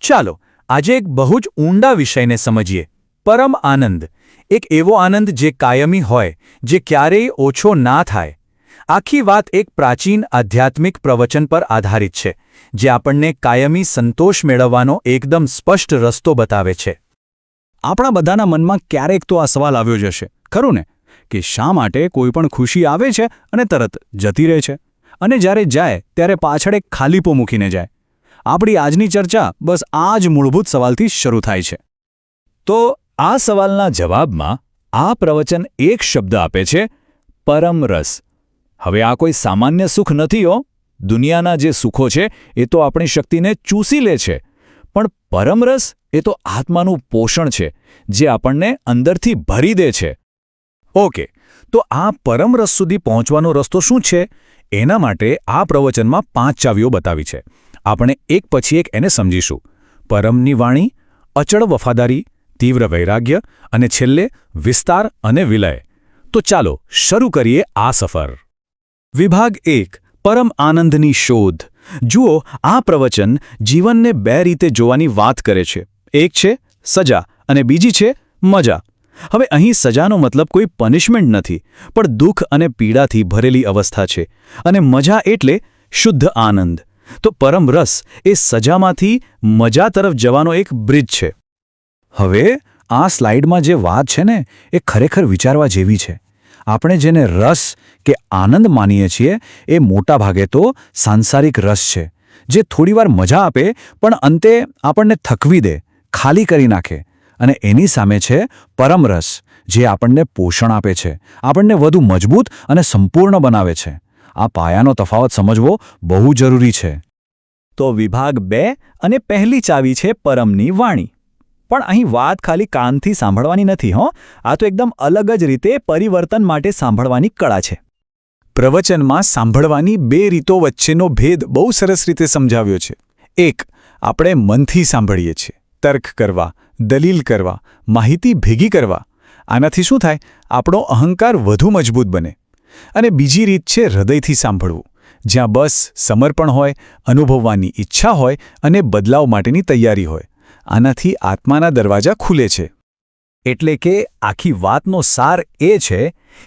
ચાલો આજે એક બહુ જ ઊંડા વિષયને સમજીએ, પરમ આનંદ. એક એવો આનંદ જે કાયમી હોય, જે ક્યારેય ઓછો ના થાય. આખી વાત એક પ્રાચીન આધ્યાત્મિક પ્રવચન પર આધારિત છે, જે આપણને કાયમી સંતોષ મેળવવાનો એકદમ સ્પષ્ટ રસ્તો બતાવે છે. આપણા બધાના મનમાં ક્યારેક તો આ સવાલ આવ્યો જ હશે, ખરું ને, કે શા માટે કોઈ પણ ખુશી આવે છે અને તરત જતી રહે છે, અને જ્યારે જાય ત્યારે પાછળ એક ખાલીપો મૂકીને જાય. આપણી આજની ચર્ચા બસ આ જ મૂળભૂત સવાલથી શરૂ થાય છે. તો આ સવાલના જવાબમાં આ પ્રવચન એક શબ્દ આપે છે: પરમ રસ. હવે આ કોઈ સામાન્ય સુખ નથી હો. દુનિયાના જે સુખો છે એ તો આપણી શક્તિને ચૂસી લે છે, પણ પરમ રસ એ તો આત્માનું પોષણ છે, જે આપણને અંદરથી ભરી દે છે. ઓકે, તો આ પરમ રસ સુધી પહોંચવાનો રસ્તો શું છે? એના માટે આ પ્રવચનમાં 5 ચાવીઓ બતાવી છે. આપણે એક પછી એક એને સમજીશું. પરમની વાણી, અચળ વફાદારી, તીવ્ર વૈરાગ્ય અને છેલ્લે વિસ્તાર અને વિલય. તો ચાલો શરૂ કરીએ આ સફર. વિભાગ 1: પરમ આનંદની શોધ. જુઓ, આ પ્રવચન જીવનને 2 રીતે જોવાની વાત કરે છે. એક છે સજા અને બીજી છે મજા. હવે અહીં સજાનો મતલબ કોઈ પનિશમેન્ટ નથી, પણ દુઃખ અને પીડાથી ભરેલી અવસ્થા છે, અને મજા એટલે શુદ્ધ આનંદ. તો પરમ રસ એ સજામાંથી મજા તરફ જવાનો એક બ્રિજ છે. હવે આ સ્લાઇડમાં જે વાત છે ને, એ ખરેખર વિચારવા જેવી છે. આપણે જેને રસ કે આનંદ માનીએ છીએ એ મોટા ભાગે તો સાંસારિક રસ છે, જે થોડીવાર મજા આપે પણ અંતે આપણને થકવી દે, ખાલી કરી નાખે. અને એની સામે છે પરમ રસ, જે આપણને પોષણ આપે છે, આપણને વધુ મજબૂત અને સંપૂર્ણ બનાવે છે. આ પાયાનો તફાવત સમજવો બહુ જરૂરી છે. તો વિભાગ 2 અને પહેલી ચાવી છે પરમની વાણી. પણ અહીં વાત ખાલી કાનથી સાંભળવાની નથી હો. આ તો એકદમ અલગ જ રીતે પરિવર્તન માટે સાંભળવાની કળા છે. પ્રવચનમાં સાંભળવાની 2 રીતો વચ્ચેનો ભેદ બહુ સરસ રીતે સમજાવ્યો છે. એક, આપણે મનથી સાંભળીએ છીએ, તર્ક કરવા, દલીલ કરવા, માહિતી ભેગી કરવા. આનાથી શું થાય? આપણો અહંકાર વધુ મજબૂત બને. અને બીજી રીત છે હૃદયથી સાંભળવું, જ્યાં બસ સમર્પણ હોય, અનુભવવાની ઈચ્છા હોય અને બદલાવ માટેની તૈયારી હોય. આનાથી આત્માના દરવાજા ખુલે છે. એટલે કે આખી વાતનો સાર એ છે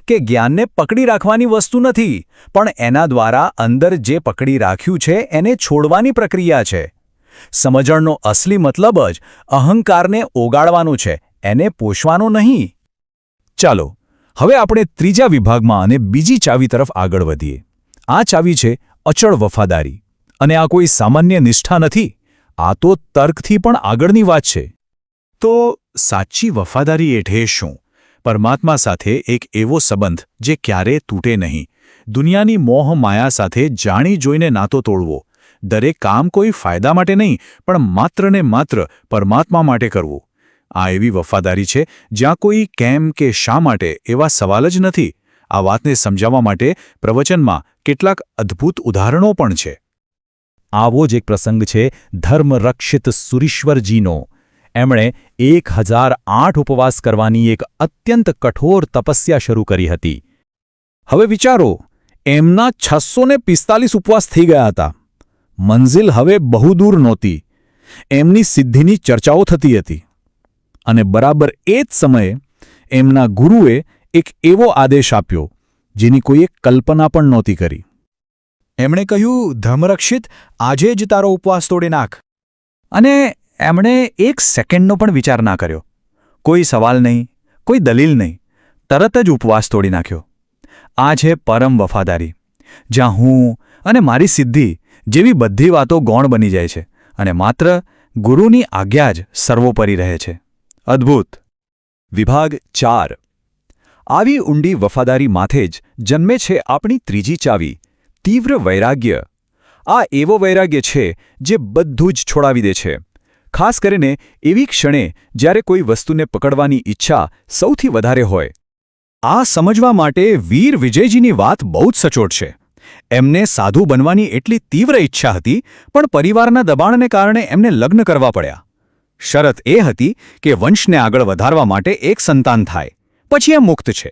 કે જ્ઞાનને પકડી રાખવાની વસ્તુ નથી, પણ એના દ્વારા અંદર જે પકડી રાખ્યું છે એને છોડવાની પ્રક્રિયા છે. સમજણનો અસલી મતલબ જ અહંકારને ઓગાળવાનું છે, એને પોષવાનો નહીં. ચાલો હવે આપણે ત્રીજા વિભાગમાં અને બીજી ચાવી તરફ આગળ વધીએ. આ ચાવી છે અચળ વફાદારી. અને આ કોઈ સામાન્ય નિષ્ઠા નથી, આ તો તર્કથી પણ આગળની વાત છે. તો સાચી વફાદારી એટલે શું? પરમાત્મા સાથે એક એવો સંબંધ જે ક્યારેય તૂટે નહીં. દુનિયાની મોહ માયા સાથે જાણી જોઈને નાતો તોડવો. દરેક કામ કોઈ ફાયદા માટે નહીં, પણ માત્ર ને માત્ર પરમાત્મા માટે કરવું. આ એવી વફાદારી છે જ્યાં કોઈ કેમ કે શા માટે એવા સવાલ જ નથી. આ વાતને સમજાવવા માટે પ્રવચનમાં કેટલાક અદ્ભુત ઉદાહરણો પણ છે. આવો જ એક પ્રસંગ છે ધર્મરક્ષિત સુરીશ્વરજીનો. એમણે 1008 ઉપવાસ કરવાની એક અત્યંત કઠોર તપસ્યા શરૂ કરી હતી. હવે વિચારો, એમના 645 ઉપવાસ થઈ ગયા હતા. મંઝિલ હવે બહુ દૂર નહોતી. એમની સિદ્ધિની ચર્ચાઓ થતી હતી. અને બરાબર એ જ સમયે એમના ગુરુએ એક એવો આદેશ આપ્યો જેની કોઈએ કલ્પના પણ નહોતી કરી. એમણે કહ્યું, ધર્મરક્ષિત, આજે જ તારો ઉપવાસ તોડી નાખ. અને એમણે 1 સેકન્ડનો પણ વિચાર ના કર્યો. કોઈ સવાલ નહીં, કોઈ દલીલ નહીં, તરત જ ઉપવાસ તોડી નાખ્યો. આ છે પરમ વફાદારી, જ્યાં હું અને મારી સિદ્ધિ જેવી બધી વાતો ગૌણ બની જાય છે, અને માત્ર ગુરુની આજ્ઞા જ સર્વોપરી રહે છે. અદ્ભુત. વિભાગ 4. આવી ઊંડી વફાદારી માથે જ જન્મે છે આપણી ત્રીજી ચાવી, તીવ્ર વૈરાગ્ય. આ એવો વૈરાગ્ય છે જે બધું જ છોડાવી દે છે, ખાસ કરીને એવી ક્ષણે જ્યારે કોઈ વસ્તુને પકડવાની ઈચ્છા સૌથી વધારે હોય. આ સમજવા માટે વીર વિજયજીની વાત બહુ જ સચોટ છે. એમને સાધુ બનવાની એટલી તીવ્ર ઈચ્છા હતી, પણ પરિવારના દબાણને કારણે એમને લગ્ન કરવા પડ્યા. શરત એ હતી કે વંશને આગળ વધારવા માટે એક સંતાન થાય, પછી એ મુક્ત છે.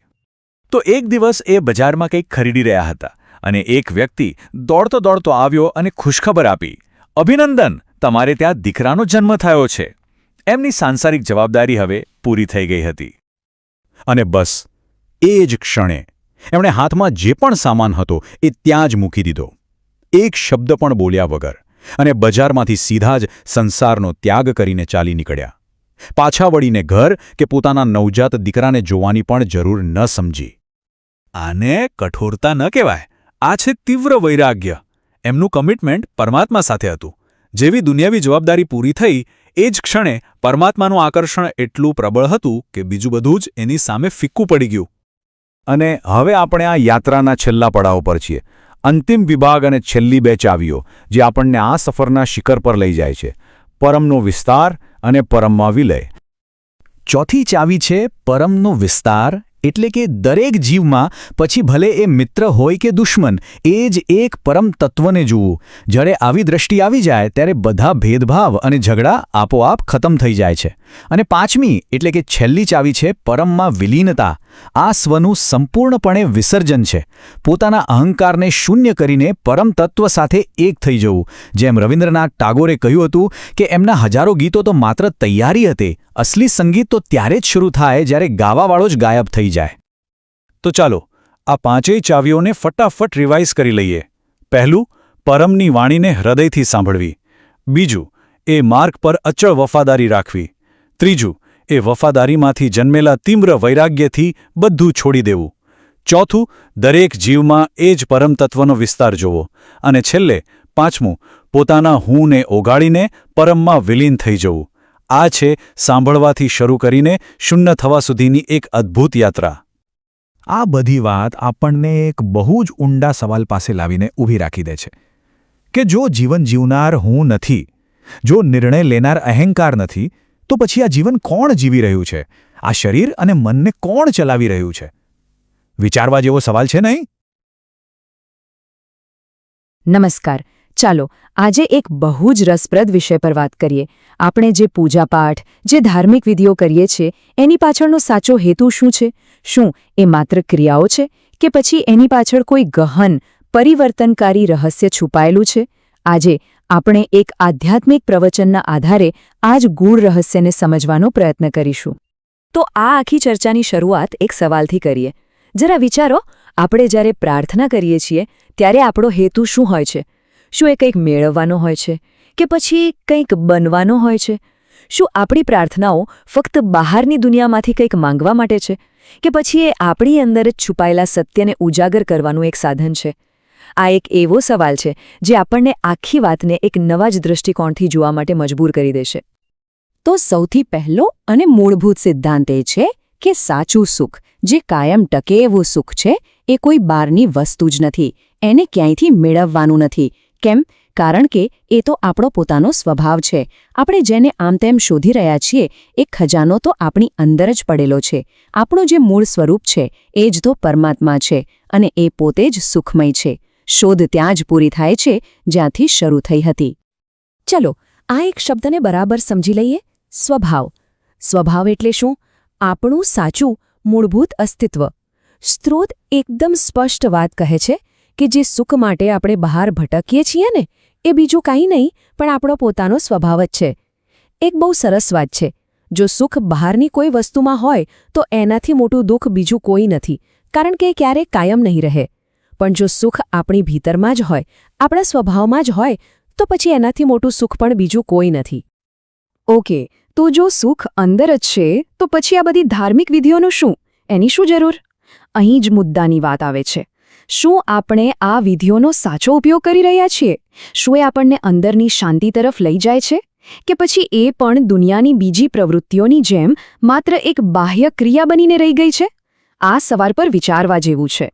તો એક દિવસ એ બજારમાં કંઈક ખરીદી રહ્યા હતા, અને એક વ્યક્તિ દોડતો દોડતો આવ્યો અને ખુશખબર આપી, અભિનંદન, તમારે ત્યાં દીકરાનો જન્મ થયો છે. એમની સાંસારિક જવાબદારી હવે પૂરી થઈ ગઈ હતી. અને બસ એ જ ક્ષણે એમણે હાથમાં જે પણ સામાન હતો એ ત્યાં જ મૂકી દીધો, એક શબ્દ પણ બોલ્યા વગર, અને બજારમાંથી સીધા જ સંસારનો ત્યાગ કરીને ચાલી નીકળ્યા. પાછા વળીને ઘર કે પોતાના નવજાત દીકરાને જોવાની પણ જરૂર ન સમજી. આને કઠોરતા ન કહેવાય, આ છે તીવ્ર વૈરાગ્ય. એમનું કમિટમેન્ટ પરમાત્મા સાથે હતું. જેવી દુનિયાવી જવાબદારી પૂરી થઈ એ જ ક્ષણે પરમાત્માનું આકર્ષણ એટલું પ્રબળ હતું કે બીજું બધું જ એની સામે ફિક્કું પડી ગયું. અને હવે આપણે આ યાત્રાના છેલ્લા પડાવ પર છીએ. અંતિમ વિભાગ અને છેલ્લી બે ચાવીઓ જે આપણને આ સફરના શિખર પર લઈ જાય છે: પરમનો વિસ્તાર અને પરમમાં વિલય. ચોથી ચાવી છે પરમનો વિસ્તાર, એટલે કે દરેક જીવમાં, પછી ભલે એ મિત્ર હોય કે દુશ્મન, એ જ એક પરમ તત્વને જોવું. જ્યારે આવી દ્રષ્ટિ આવી જાય ત્યારે બધા ભેદભાવ અને ઝઘડા આપોઆપ ખતમ થઈ જાય છે. અને પાંચમી એટલે કે છેલ્લી ચાવી છે પરમમાં વિલીનતા. આ સ્વનું સંપૂર્ણપણે વિસર્જન છે. પોતાના અહંકારને શૂન્ય કરીને પરમ તત્વ સાથે એક થઈ જવું. જેમ રવિન્દ્રનાથ ટાગોરે કહ્યું હતું કે એમના હજારો ગીતો તો માત્ર તૈયારી હતી, અસલી સંગીત તો ત્યારે જ શરૂ થાય જ્યારે ગાવાવાળો જ ગાયબ થઈ જાય. તો ચાલો આ પાંચેય ચાવીઓને ફટાફટ રિવાઇઝ કરી લઈએ. પહેલું, પરમની વાણીને હૃદયથી સાંભળવી. બીજું, એ માર્ગ પર અચળ વફાદારી રાખવી. ત્રીજું, એ વફાદારીમાંથી જન્મેલા તીવ્ર વૈરાગ્યથી બધું છોડી દેવું. ચોથું, દરેક જીવમાં એ જ પરમતત્વનો વિસ્તાર જોવો. અને છેલ્લે પાંચમું, પોતાના હુંને ઓગાળીને પરમમાં વિલીન થઈ જવું. આ છે સાંભળવાથી શરૂ કરીને શૂન્ય થવા સુધીની એક અદ્ભુત યાત્રા. આ બધી વાત આપણને એક બહુ જ ઊંડા સવાલ પાસે લાવીને ઊભી રાખી દે છે કે જો જીવન જીવનાર હું નથી, જો નિર્ણય લેનાર અહંકાર નથી, તો પછી આ જીવન કોણ જીવી રહ્યું છે? આ શરીર અને મનને કોણ ચલાવી રહ્યું છે? વિચારવા જેવો સવાલ છે નહીં? નમસ્કાર. ચાલો આજે એક બહુ જ રસપ્રદ વિષય પર વાત કરીએ. આપણે જે પૂજાપાઠ, જે ધાર્મિક વિધિઓ કરીએ છીએ, એની પાછળનો સાચો હેતુ શું છે? શું એ માત્ર ક્રિયાઓ છે કે પછી એની પાછળ કોઈ ગહન, પરિવર્તનકારી રહસ્ય છુપાયેલું છે? આજે આપણે એક આધ્યાત્મિક પ્રવચનના આધારે આ જ ગૂઢ રહસ્યને સમજવાનો પ્રયત્ન કરીશું. તો આ આખી ચર્ચાની શરૂઆત એક સવાલથી કરીએ. જરા વિચારો, આપણે જ્યારે પ્રાર્થના કરીએ છીએ ત્યારે આપણો હેતુ શું હોય છે? શું એ કંઈક મેળવવાનો હોય છે કે પછી કંઈક બનવાનો હોય છે? શું આપણી પ્રાર્થનાઓ ફક્ત બહારની દુનિયામાંથી કંઈક માંગવા માટે છે કે પછી એ આપણી અંદર જ છુપાયેલા સત્યને ઉજાગર કરવાનું એક સાધન છે? આ એક એવો સવાલ છે જે આપણને આખી વાતને એક નવા જ દૃષ્ટિકોણથી જોવા માટે મજબૂર કરી દેશે. તો સૌથી પહેલો અને મૂળભૂત સિદ્ધાંત એ છે કે સાચું સુખ, જે કાયમ ટકે એવું સુખ છે, એ કોઈ બહારની વસ્તુ જ નથી. એને ક્યાંયથી મેળવવાનું નથી. કેમ? કારણ કે એ તો આપણો પોતાનો સ્વભાવ છે. આપણે જેને આમ તેમ શોધી રહ્યા છીએ એ ખજાનો તો આપણી અંદર જ પડેલો છે. આપણું જે મૂળ સ્વરૂપ છે એ જ તો પરમાત્મા છે અને એ પોતે જ સુખમય છે. શોધ ત્યાં જ પૂરી થાય છે જ્યાંથી શરૂ થઈ હતી. ચલો આ એક શબ્દને બરાબર સમજી લઈએ. સ્વભાવ. સ્વભાવ એટલે શું? આપણું સાચું મૂળભૂત અસ્તિત્વ. સ્ત્રોત એકદમ સ્પષ્ટ વાત કહે છે કે જે સુખ માટે આપણે બહાર ભટકીએ છીએ ને, એ બીજું કાંઈ નહીં પણ આપણો પોતાનો સ્વભાવ જ છે. એક બહુ સરસ વાત છે. જો સુખ બહારની કોઈ વસ્તુમાં હોય તો એનાથી મોટું દુઃખ બીજું કોઈ નથી, કારણ કે એ ક્યારેય કાયમ નહીં રહે. પણ જો સુખ આપણી ભીતરમાં જ હોય, આપણા સ્વભાવમાં જ હોય, તો પછી એનાથી મોટું સુખ પણ બીજું કોઈ નથી. ઓકે, તો જો સુખ અંદર જ છે તો પછી આ બધી ધાર્મિક વિધિઓનું શું? એની શું જરૂર? અહીં જ મુદ્દાની વાત આવે છે. શું આપણે આ વિધિઓનો સાચો ઉપયોગ કરી રહ્યા છીએ? શું એ આપણને અંદરની શાંતિ તરફ લઈ જાય છે કે પછી એ પણ દુનિયાની બીજી પ્રવૃત્તિઓની જેમ માત્ર એક બાહ્ય ક્રિયા બનીને રહી ગઈ છે? આ સવાલ પર વિચારવા જેવું છે.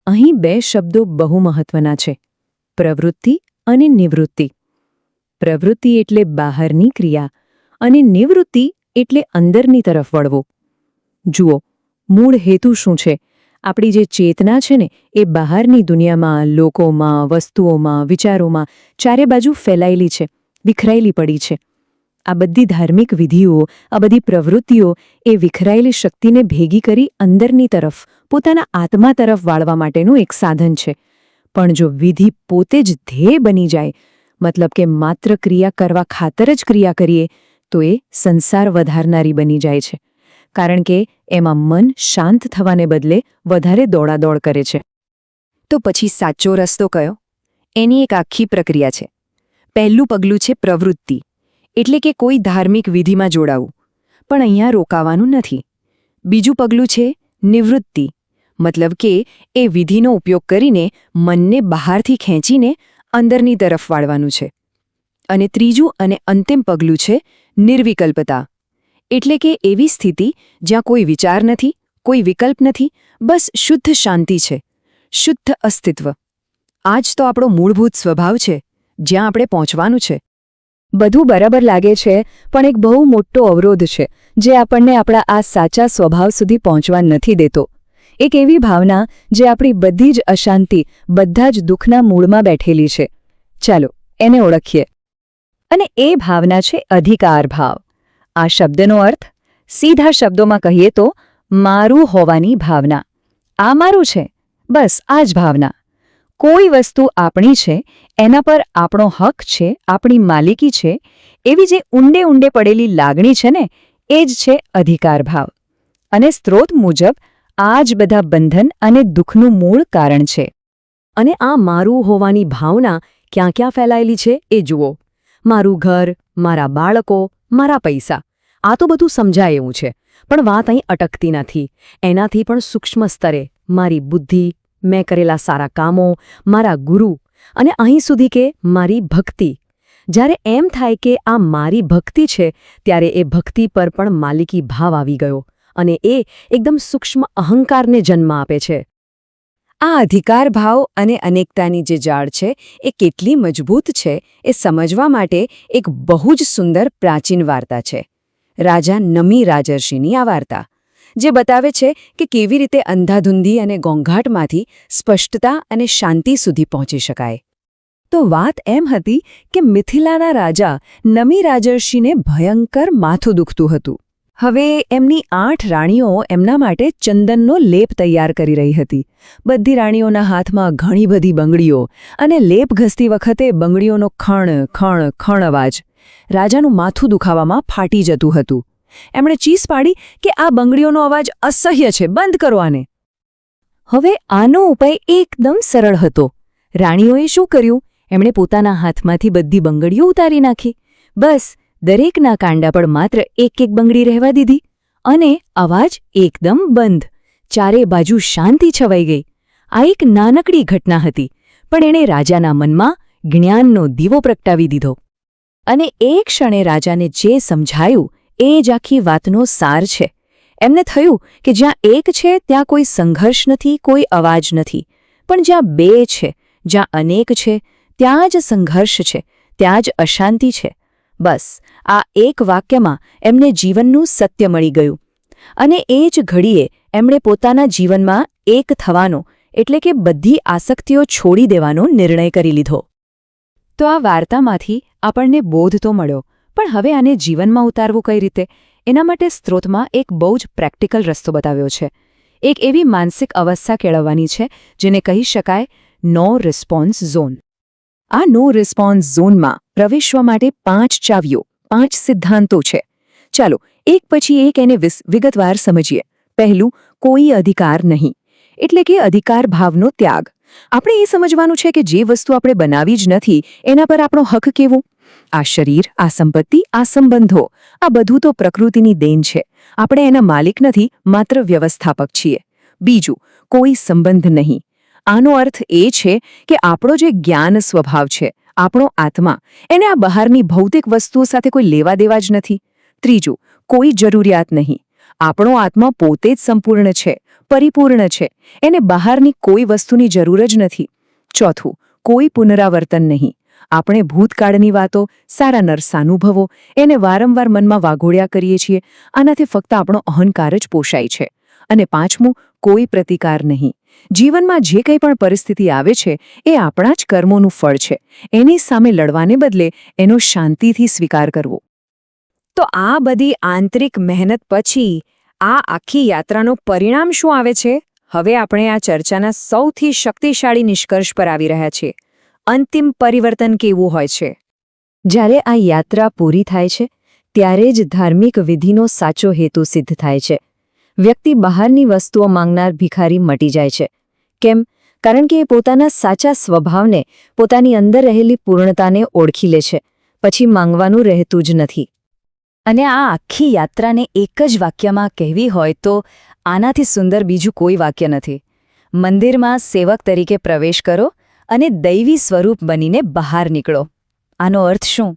અહીં બે શબ્દો બહુ મહત્વના છે: પ્રવૃત્તિ અને નિવૃત્તિ. પ્રવૃત્તિ એટલે બહારની ક્રિયા અને નિવૃત્તિ એટલે અંદરની તરફ વળવું. જુઓ, મૂળ હેતુ શું છે? આપણી જે ચેતના છે ને, એ બહારની દુનિયામાં, લોકોમાં, વસ્તુઓમાં, વિચારોમાં ચારે બાજુ ફેલાયેલી છે, વિખરાયેલી પડી છે. આ બધી ધાર્મિક વિધિઓ, આ બધી પ્રવૃત્તિઓ એ વિખરાયેલી શક્તિને ભેગી કરી અંદરની તરફ, પોતાના આત્મા તરફ વાળવા માટેનું એક સાધન છે. પણ જો વિધિ પોતે જ ધ્યેય બની જાય, મતલબ કે માત્ર ક્રિયા કરવા ખાતર જ ક્રિયા કરીએ તો એ સંસાર વધારનારી બની જાય છે, કારણ કે એમાં મન શાંત થવાને બદલે વધારે દોડાદોડ કરે છે. તો પછી સાચો રસ્તો કયો? એની એક આખી પ્રક્રિયા છે. પહેલું પગલું છે પ્રવૃત્તિ, એટલે કે કોઈ ધાર્મિક વિધિમાં જોડાવું, પણ અહીંયા રોકાવાનું નથી. બીજું પગલું છે નિવૃત્તિ, મતલબ કે એ વિધિનો ઉપયોગ કરીને મનને બહારથી ખેંચીને અંદરની તરફ વાળવાનું છે. અને ત્રીજું અને અંતિમ પગલું છે નિર્વિકલ્પતા, એટલે કે એવી સ્થિતિ જ્યાં કોઈ વિચાર નથી, કોઈ વિકલ્પ નથી, બસ શુદ્ધ શાંતિ છે, શુદ્ધ અસ્તિત્વ. આ જ તો આપણો મૂળભૂત સ્વભાવ છે, જ્યાં આપણે પહોંચવાનું છે. બધું બરાબર લાગે છે, પણ એક બહુ મોટો અવરોધ છે જે આપણને આપણા આ સાચા સ્વભાવ સુધી પહોંચવા નથી દેતો. એક એવી ભાવના જે આપણી બધી જ અશાંતિ, બધા જ દુઃખના મૂળમાં બેઠેલી છે. ચાલો એને ઓળખીએ. અને એ ભાવના છે અધિકાર ભાવ. આ શબ્દનો અર્થ સીધા શબ્દોમાં કહીએ તો મારું હોવાની ભાવના. આ મારું છે, બસ આ જ ભાવના. કોઈ વસ્તુ આપણી છે, એના પર આપણો હક છે, આપણી માલિકી છે, એવી જે ઊંડે ઊંડે પડેલી લાગણી છે ને, એ જ છે અધિકાર ભાવ. અને સ્ત્રોત મુજબ આ જ બધા બંધન અને દુઃખનું મૂળ કારણ છે. અને આ મારું હોવાની ભાવના ક્યાં ક્યાં ફેલાયેલી છે એ જુઓ. મારું ઘર, મારા બાળકો, મારા પૈસા, આ તો બધું સમજાય એવું છે, પણ વાત અહીં અટકતી નથી. એનાથી પણ સૂક્ષ્મ સ્તરે મારી બુદ્ધિ, મેં કરેલા સારા કામો, મારા ગુરુ, અને અહીં સુધી કે મારી ભક્તિ. જ્યારે એમ થાય કે આ મારી ભક્તિ છે, ત્યારે એ ભક્તિ પર પણ માલિકી ભાવ આવી ગયો, અને એ એકદમ સૂક્ષ્મ અહંકારને જન્મ આપે છે. આ અધિકાર ભાવ અને અનેકતાની જે જાળ છે એ કેટલી મજબૂત છે એ સમજવા માટે એક બહુ જ સુંદર પ્રાચીન વાર્તા છે. રાજા નમી રાજર્ષિની આ વાર્તા, જે બતાવે છે કે કેવી રીતે અંધાધૂંધી અને ઘોંઘાટમાંથી સ્પષ્ટતા અને શાંતિ સુધી પહોંચી શકાય. તો વાત એમ હતી કે મિથિલાના રાજા નમી રાજર્ષિને ભયંકર માથું દુખતું હતું. હવે એમની 8 રાણીઓ એમના માટે ચંદનનો લેપ તૈયાર કરી રહી હતી. બધી રાણીઓના હાથમાં ઘણી બધી બંગડીઓ, અને લેપ ઘસતી વખતે બંગડીઓનો ખણ ખણ ખણ અવાજ રાજાનું માથું દુખાવામાં ફાટી જતું હતું. એમણે ચીસ પાડી કે આ બંગડીઓનો અવાજ અસહ્ય છે, બંધ કરો આને. હવે આનો ઉપાય એકદમ સરળ હતો. રાણીઓએ શું કર્યું? એમણે પોતાના હાથમાંથી બધી બંગડીઓ ઉતારી નાખી. બસ દરેકના કાંડા પર માત્ર એક એક બંગડી રહેવા દીધી, અને અવાજ એકદમ બંધ. ચારે બાજુ શાંતિ છવાઈ ગઈ. આ એક નાનકડી ઘટના હતી, પણ એણે રાજાના મનમાં જ્ઞાનનો દીવો પ્રગટાવી દીધો. અને એ ક્ષણે રાજાને જે સમજાયું એ જ આખી વાતનો સાર છે. એમને થયું કે જ્યાં એક છે ત્યાં કોઈ સંઘર્ષ નથી, કોઈ અવાજ નથી, પણ જ્યાં બે છે, જ્યાં અનેક છે, ત્યાં જ સંઘર્ષ છે, ત્યાં જ અશાંતિ છે. બસ આ એક વાક્યમાં એમને જીવનનું સત્ય મળી ગયું, અને એ જ ઘડીએ એમણે પોતાના જીવનમાં એક થવાનો, એટલે કે બધી આસક્તિઓ છોડી દેવાનો નિર્ણય કરી લીધો. તો આ વાર્તામાંથી આપણને બોધ તો મળ્યો, પણ હવે આને જીવનમાં ઉતારવું કઈ રીતે? એના માટે સ્ત્રોતમાં એક બહુ જ પ્રેક્ટિકલ રસ્તો બતાવ્યો છે. એક એવી માનસિક અવસ્થા કેળવવાની છે જેને કહી શકાય નો રિસ્પોન્સ ઝોન. આ નો રિસ્પોન્સ ઝોનમાં પ્રવેશવા માટે 5 ચાવીઓ, 5 સિદ્ધાંતો છે. ચાલો એક પછી એક એને વિગતવાર સમજીએ. પહેલું, કોઈ અધિકાર નહીં, એટલે કે અધિકાર ભાવનો ત્યાગ. આપણે એ સમજવાનું છે કે જે વસ્તુ આપણે બનાવી જ નથી એના પર આપણો હક કેવો? આ શરીર, આ સંપત્તિ, આ સંબંધો, આ બધું તો પ્રકૃતિની દેન છે. આપણે એના માલિક નથી, માત્ર વ્યવસ્થાપક છીએ. બીજું, કોઈ સંબંધ નહીં. આનો અર્થ એ છે કે આપણો જે જ્ઞાન સ્વભાવ છે, આપણો આત્મા, એને આ બહારની ભૌતિક વસ્તુઓ સાથે કોઈ લેવા દેવા જ નથી. ત્રીજું, કોઈ જરૂરિયાત નહીં. આપણો આત્મા પોતે જ સંપૂર્ણ છે, પરિપૂર્ણ છે, એને બહારની કોઈ વસ્તુની જરૂર જ નથી. ચોથું, કોઈ પુનરાવર્તન નહીં. આપણે ભૂતકાળની વાતો, સારા નરસાનુભવો, એને વારંવાર મનમાં વાઘોડ્યા કરીએ છીએ. આનાથી ફક્ત આપણો અહંકાર જ પોષાય છે. અને પાંચમું, કોઈ પ્રતિકાર નહીં. જીવનમાં જે કંઈ પણ પરિસ્થિતિ આવે છે એ આપણા જ કર્મોનું ફળ છે. એની સામે લડવાને બદલે એનો શાંતિથી સ્વીકાર કરવો. તો આ બધી આંતરિક મહેનત પછી આ આખી યાત્રાનું પરિણામ શું આવે છે? હવે આપણે આ ચર્ચાના સૌથી શક્તિશાળી નિષ્કર્ષ પર આવી રહ્યા છીએ. અંતિમ પરિવર્તન કેવું હોય છે? જ્યારે આ યાત્રા પૂરી થાય છે ત્યારે જ ધાર્મિક વિધિનો સાચો હેતુ સિદ્ધ થાય છે. વ્યક્તિ બહારની વસ્તુઓ માંગનાર ભિખારી મટી જાય છે. કેમ? કારણ કે એ પોતાના સાચા સ્વભાવને, પોતાની અંદર રહેલી પૂર્ણતાને ઓળખી લે છે. પછી માંગવાનું રહેતું જ નથી. અને આ આખી યાત્રાને એક જ વાક્યમાં કહેવી હોય તો આનાથી સુંદર બીજું કોઈ વાક્ય નથી. મંદિરમાં સેવક તરીકે પ્રવેશ કરો અને દૈવી સ્વરૂપ બનીને બહાર નીકળો. આનો અર્થ શું?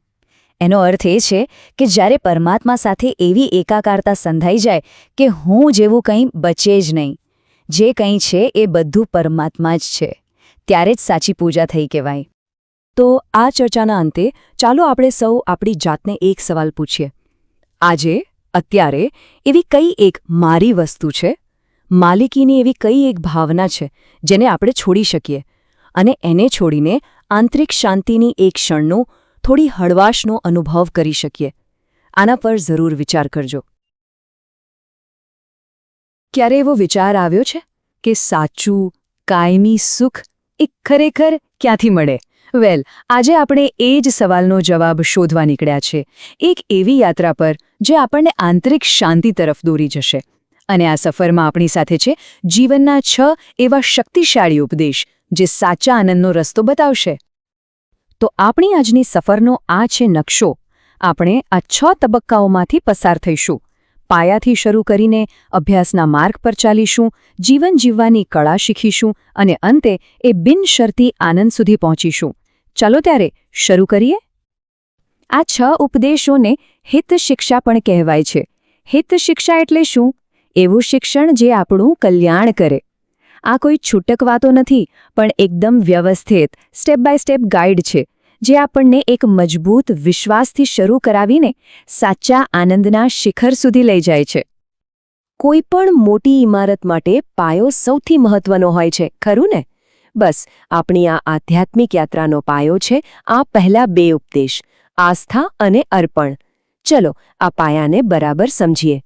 એનો અર્થ એ છે કે જ્યારે પરમાત્મા સાથે એવી એકાકારતા સંધાઈ જાય કે હું જેવું કંઈ બચે જ નહીં, જે કંઈ છે એ બધું પરમાત્મા જ છે, ત્યારે જ સાચી પૂજા થઈ કહેવાય. તો આ ચર્ચાના અંતે ચાલો આપણે સૌ આપણી જાતને એક સવાલ પૂછીએ. આજે, અત્યારે એવી કઈ એક મારી વસ્તુ છે, માલિકીની એવી કઈ એક ભાવના છે જેને આપણે છોડી શકીએ અને એને છોડીને આંતરિક શાંતિની એક ક્ષણનો, થોડી હળવાશનો અનુભવ કરી શકીએ? આના પર જરૂર વિચાર કરજો. ક્યારે એવો વિચાર આવ્યો છે કે સાચું, કાયમી સુખ એ ખરેખર ક્યાંથી મળે? વેલ, આજે આપણે એ જ સવાલનો જવાબ શોધવા નીકળ્યા છે. એક એવી યાત્રા પર જે આપણને આંતરિક શાંતિ તરફ દોરી જશે. અને આ સફરમાં આપણી સાથે છે જીવનના 6 એવા શક્તિશાળી ઉપદેશ જે સાચા આનંદનો રસ્તો બતાવશે. તો આપણી આજની સફરનો આ છે નકશો. આપણે આ 6 તબક્કાઓમાંથી પસાર થઈશું. પાયાથી શરૂ કરીને અભ્યાસના માર્ગ પર ચાલીશું, જીવન જીવવાની કળા શીખીશું અને અંતે એ બિનશરતી આનંદ સુધી પહોંચીશું. ચાલો ત્યારે શરૂ કરીએ. આ 6 ઉપદેશોને હિત શિક્ષા પણ કહેવાય છે. હિત શિક્ષા એટલે શું? એવું શિક્ષણ જે આપણું કલ્યાણ કરે. આ કોઈ છૂટક વાતો નથી, પણ એકદમ વ્યવસ્થિત સ્ટેપ બાય સ્ટેપ ગાઈડ છે, જે આપણને એક મજબૂત વિશ્વાસથી શરૂ કરાવીને સાચા આનંદના શિખર સુધી લઈ જાય છે. કોઈ પણ મોટી ઇમારત માટે પાયો સૌથી મહત્વનો હોય છે, ખરું ને? બસ આપણી આ આધ્યાત્મિક યાત્રાનો પાયો છે આ પહેલા 2 ઉપદેશ, આસ્થા અને અર્પણ. ચલો આ પાયાને બરાબર સમજીએ.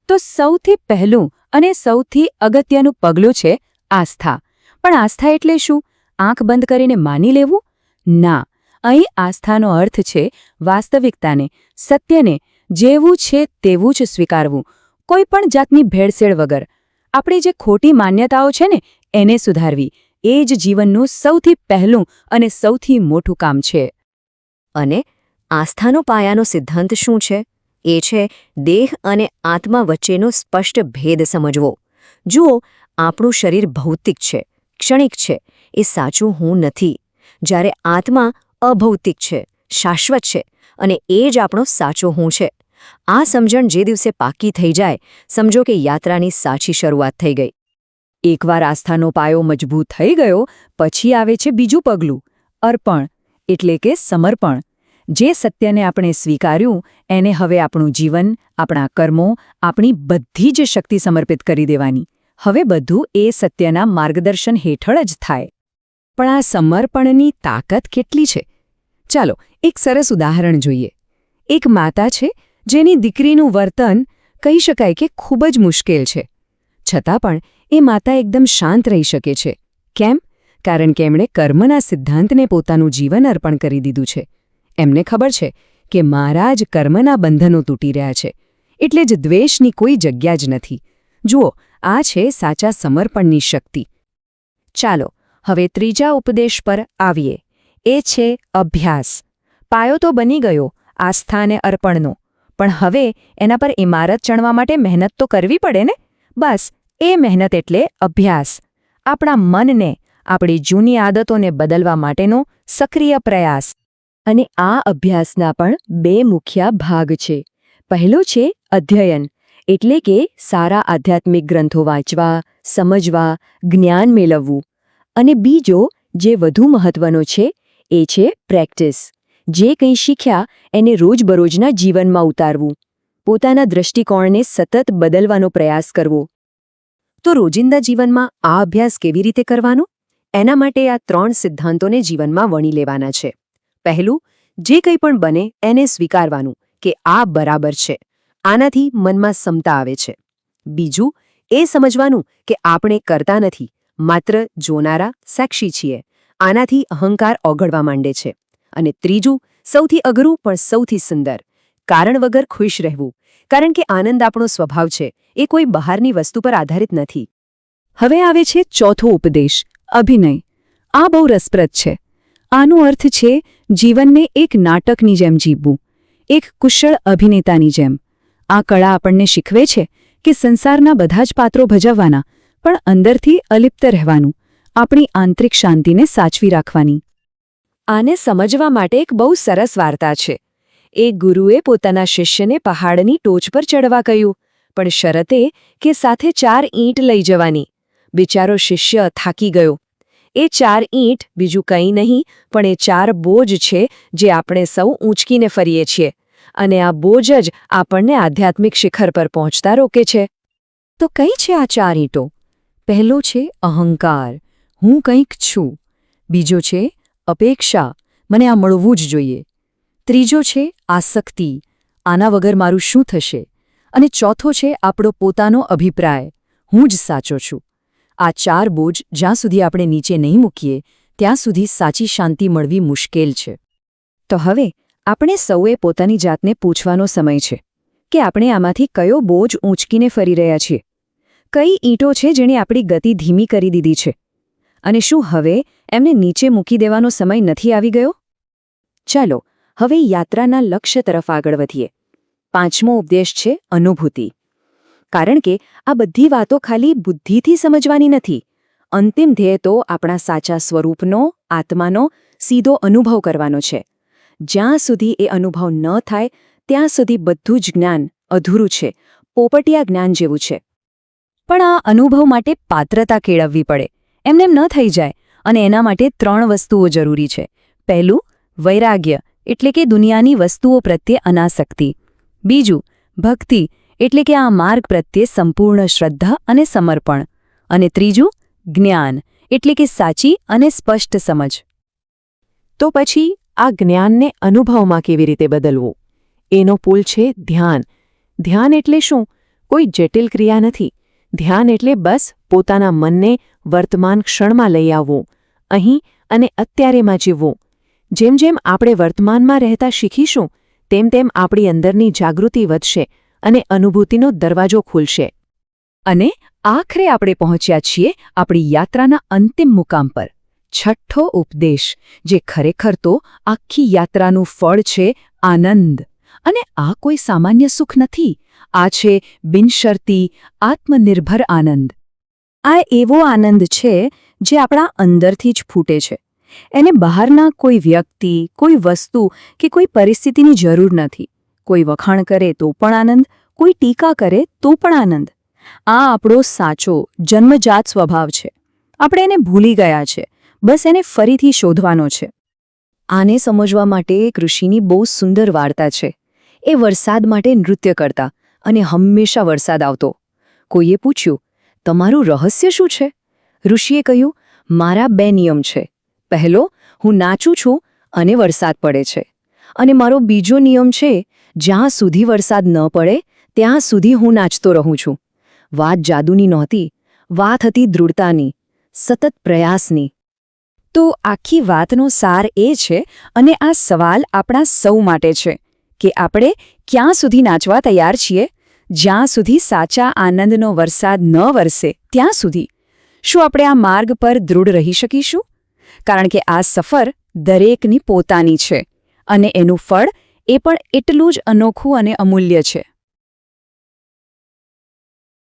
તો સૌથી પહેલું અને સૌથી અગત્યનું પગલું છે આસ્થા. પણ આસ્થા એટલે શું? આંખ બંધ કરીને માની લેવું? ના, અહીં આસ્થાનો અર્થ છે વાસ્તવિકતાને, સત્યને જેવું છે તેવું જ સ્વીકારવું, કોઈ પણ જાતની ભેળસેળ વગર. આપણી જે ખોટી માન્યતાઓ છે ને એને સુધારવી, એ જ જીવનનું સૌથી પહેલું અને સૌથી મોટું કામ છે. અને આસ્થાનો પાયાનો સિદ્ધાંત શું છે? એ છે દેહ અને આત્મા વચ્ચેનો સ્પષ્ટ ભેદ સમજવો. જુઓ, આપણું શરીર ભૌતિક છે, ક્ષણિક છે, એ સાચું હું નથી. જ્યારે આત્મા અભૌતિક છે, શાશ્વત છે, અને એ જ આપણો સાચો હું છે. આ સમજણ જે દિવસે પાકી થઈ જાય, સમજો કે યાત્રાની સાચી શરૂઆત થઈ ગઈ. એકવાર આસ્થાનો પાયો મજબૂત થઈ ગયો, પછી આવે છે બીજું પગલું, અર્પણ, એટલે કે સમર્પણ. જે સત્યને આપણે સ્વીકાર્યું એને હવે આપણું જીવન, આપણા કર્મો, આપણી બધી જ શક્તિ સમર્પિત કરી દેવાની. હવે બધું એ સત્યના માર્ગદર્શન હેઠળ જ થાય. પણ આ સમર્પણની તાકાત કેટલી છે? ચાલો એક સરસ ઉદાહરણ જોઈએ. એક માતા છે જેની દીકરીનું વર્તન કહી શકાય કે ખૂબ જ મુશ્કેલ છે. છતાં પણ એ માતા એકદમ શાંત રહી શકે છે. કેમ? કારણ કે એમણે કર્મના સિદ્ધાંતને પોતાનું જીવન અર્પણ કરી દીધું છે. એમને ખબર છે કે મારા જ કર્મના બંધનો તૂટી રહ્યા છે, એટલે જ દ્વેષની કોઈ જગ્યા જ નથી. જુઓ, આ છે સાચા સમર્પણની શક્તિ. ચાલો હવે ત્રીજા ઉપદેશ પર આવીએ. એ છે અભ્યાસ. પાયો તો બની ગયો આસ્થા અને અર્પણનો, પણ હવે એના પર ઇમારત ચણવા માટે મહેનત તો કરવી પડે ને? બસ એ મહેનત એટલે અભ્યાસ. આપણા મનને, આપણી જૂની આદતોને બદલવા માટેનો સક્રિય પ્રયાસ. અને આ અભ્યાસના પણ 2 મુખ્ય ભાગ છે. પહેલો છે અધ્યયન, એટલે કે સારા આધ્યાત્મિક ગ્રંથો વાંચવા, સમજવા, જ્ઞાન મેળવવું. અને બીજો, જે વધુ મહત્વનો છે, એ છે પ્રેક્ટિસ. જે કંઈ શીખ્યા એને રોજબરોજના જીવનમાં ઉતારવું, પોતાના દૃષ્ટિકોણને સતત બદલવાનો પ્રયાસ કરવો. તો રોજિંદા જીવનમાં આ અભ્યાસ કેવી રીતે કરવાનો? એના માટે આ 3 સિદ્ધાંતોને જીવનમાં વણી લેવાના છે. પહેલું, જે કંઈ પણ બને એને સ્વીકારવાનું કે આ બરાબર છે, આનાથી મનમાં સમતા આવે છે. બીજું, એ સમજવાનું કે આપણે કરતા નથી, માત્ર જોનારા, સાક્ષી છીએ. આનાથી અહંકાર ઓગળવા માંડે છે. અને ત્રીજું, સૌથી અઘરું પણ સૌથી સુંદર, કારણ વગર ખુશ રહેવું. કારણ કે આનંદ આપણો સ્વભાવ છે, એ કોઈ બહારની વસ્તુ પર આધારિત નથી. હવે આવે છે ચોથો ઉપદેશ, અભિનય. આ બહુ રસપ્રદ છે. આનો અર્થ છે જીવનને એક નાટકની જેમ જીવવું, એક કુશળ અભિનેતાની જેમ. આ કળા આપણને શીખવે છે કે સંસારના બધા જ પાત્રો ભજવવાના, પણ અંદરથી અલિપ્ત રહેવાનું, આપણી આંતરિક શાંતિને સાચવી રાખવાની. આને સમજવા માટે એક બહુ સરસ વાર્તા છે. એક ગુરુએ પોતાના શિષ્યને પહાડની ટોચ પર ચડવા કહ્યું, પણ શરતે કે સાથે 4 ઈંટ લઈ જવાની. બિચારો શિષ્ય થાકી ગયો. એ 4 ઈંટ બીજું કંઈ નહીં પણ એ 4 બોજ છે જે આપણે સૌ ઊંચકીને ફરીએ છીએ, અને આ બોજ જ આપણને આધ્યાત્મિક શિખર પર પહોંચતા રોકે છે. તો કઈ છે આ 4 ઈંટો? પહેલો છે અહંકાર, હું કંઈક છું. બીજો છે અપેક્ષા, મને આ મળવું જ જોઈએ. ત્રીજો છે આસક્તિ, આના વગર મારું શું થશે? અને ચોથો છે આપણો પોતાનો અભિપ્રાય, હું જ સાચો છું. આ 4 બોજ જ્યાં સુધી આપણે નીચે નહીં મૂકીએ ત્યાં સુધી સાચી શાંતિ મળવી મુશ્કેલ છે. તો હવે આપણે સૌએ પોતાની જાતને પૂછવાનો સમય છે કે આપણે આમાંથી કયો બોજ ઊંચકીને ફરી રહ્યા છીએ? કઈ ઈંટો છે જેણે આપણી ગતિ ધીમી કરી દીધી છે? અને શું હવે એમને નીચે મૂકી દેવાનો સમય નથી આવી ગયો? ચાલો હવે યાત્રાના લક્ષ્ય તરફ આગળ વધીએ. 5મો ઉપદેશ છે અનુભૂતિ. કારણ કે આ બધી વાતો ખાલી બુદ્ધિથી સમજવાની નથી. અંતિમ ધ્યેય તો આપણા સાચા સ્વરૂપનો, આત્માનો સીધો અનુભવ કરવાનો છે. જ્યાં સુધી એ અનુભવ ન થાય ત્યાં સુધી બધું જ જ્ઞાન અધૂરું છે, પોપટિયા જ્ઞાન જેવું છે. પણ આ અનુભવ માટે પાત્રતા કેળવવી પડે. એમનેમ ન થઈ જાય, અને એના માટે 3 વસ્તુઓ જરૂરી છે. પહેલું, વૈરાગ્ય, એટલે કે દુનિયાની વસ્તુઓ પ્રત્યે અનાસક્તિ. બીજું, ભક્તિ, એટલે કે આ માર્ગ પ્રત્યે સંપૂર્ણ શ્રદ્ધા અને સમર્પણ. અને ત્રીજું, જ્ઞાન, એટલે કે સાચી અને સ્પષ્ટ સમજ. તો પછી આ જ્ઞાનને અનુભવમાં કેવી રીતે બદલવું? એનો પુલ છે ધ્યાન. ધ્યાન એટલે શું? કોઈ જટિલ ક્રિયા નથી. ધ્યાન એટલે બસ પોતાના મનને વર્તમાન ક્ષણમાં લઈ આવવું, અહીં અને અત્યારેમાં જીવવું. જેમ જેમ આપણે વર્તમાનમાં રહેતા શીખીશું તેમ તેમ આપણી અંદરની જાગૃતિ વધશે અને અનુભૂતિનો દરવાજો ખુલશે. અને આખરે આપણે પહોંચ્યા છીએ આપણી યાત્રાના અંતિમ મુકામ પર. 6થો ઉપદેશ, જે ખરેખર તો આખી યાત્રાનું ફળ છે, આનંદ. અને આ કોઈ સામાન્ય સુખ નથી. આ છે બિનશરતી, આત્મનિર્ભર આનંદ. આ એવો આનંદ છે જે આપણા અંદરથી જ ફૂટે છે. એને બહારના કોઈ વ્યક્તિ, કોઈ વસ્તુ કે કોઈ પરિસ્થિતિની જરૂર નથી. કોઈ વખાણ કરે તો પણ આનંદ, કોઈ ટીકા કરે તો પણ આનંદ. આ આપણો સાચો, જન્મજાત સ્વભાવ છે. આપણે એને ભૂલી ગયા છે, બસ એને ફરીથી શોધવાનો છે. આને સમજવા માટે એક ઋષિની બહુ સુંદર વાર્તા છે. એ વરસાદ માટે નૃત્ય કરતા અને હંમેશા વરસાદ આવતો. કોઈએ પૂછ્યું, તમારું રહસ્ય શું છે? ઋષિએ કહ્યું, મારા 2 નિયમ છે. પહેલો, હું નાચું છું અને વરસાદ પડે છે. અને મારો બીજો નિયમ છે, જ્યાં સુધી વરસાદ ન પડે ત્યાં સુધી હું નાચતો રહું છું. વાત જાદુની નહોતી, વાત હતી દૃઢતાની, સતત પ્રયાસની. તો આખી વાતનો સાર એ છે, અને આ સવાલ આપણા સૌ માટે છે, કે આપણે ક્યાં સુધી નાચવા તૈયાર છીએ? જ્યાં સુધી સાચા આનંદનો વરસાદ ન વરસે ત્યાં સુધી. શું આપણે આ માર્ગ પર દૃઢ રહી શકીશું? કારણ કે આ સફર દરેકની પોતાની છે, અને એનું ફળ એ પણ એટલું જ અનોખું અને અમૂલ્ય છે.